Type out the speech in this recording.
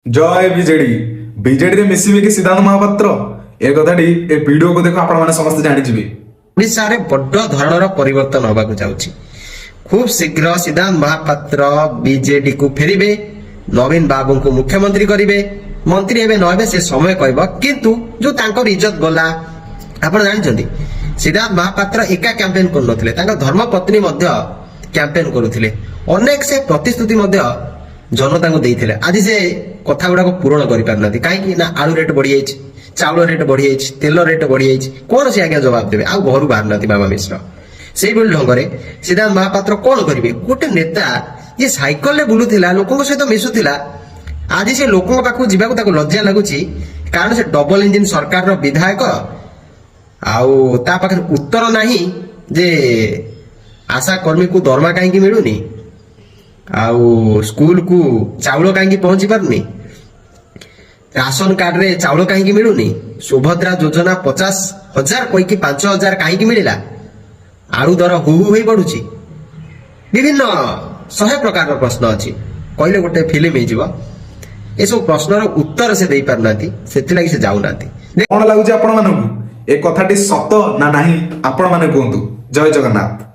जय BJD BJD रे मिसिबे कि सिद्धांत महापात्र ए कथाटी ए वीडियो को देखो आपण माने समस्त जानि जिबे। ओडिशा रे बड्ड धरणर परिवर्तन होबाकु जाउछि। खूब शीघ्र सिद्धांत महापात्र बीजेडी को फेरिबे, नवीन बाबू को मुख्यमंत्री करिवे। मंत्री एबे नबे से समय कहबो, किंतु जो तांकर इज्जत गला आपण जानिछन्ती। सिद्धांत महापात्र एका कैंपेन करनथिले, तांकर धर्मपत्नी मध्य कैंपेन करुथिले। अनेक से प्रतिश्रुति मध्य जनता को देइथिले। आज से कथा गुडा को पूर्ण करि पारनाथि, काहे ना आलू रेट बढ़ी जाइछि, चाउल रेट बढ़ी जाइछि, तेल रेट बढ़ी जाइछि। कोन से आज्ञा जवाब देबे? आ घरु बाहरनाथि बाबा मिश्र। सेही बोल ढंगरे सिद्धांत महापात्र कोन करिवे? गोटे नेता जे साइकल रे बुलुथिला, लोकन सहित मिसुथिला, आज से लोकन पाखु जिबाकु ताको लज्जा लागुछि, कारण से डबल इंजिन सरकार रो विधायक आउ ता पाखर उत्तर नाही जे आशा कर्मी को दरमा काहे की मिलुनी, आउ स्कूल को चाउल काहे पहुंची पारुनी, राशन कार्ड रे चाउल काहे मिलुनी, सुभद्रा योजना 50,000 कोई की 5,000 काहे मिलिला, आलू दर हु होई बढ़ुची। विभिन्न 100 प्रकार प्रश्न अछि, कहले गोटे फिल्म हे जीव। ए सब प्रश्नर उत्तर से देई पारनाती, सेति लागि से जाउ नाती। कोन लागुची आपण मानकु ए कथाटी सत ना नाही आपण माने कहंतु। जय जगन्नाथ।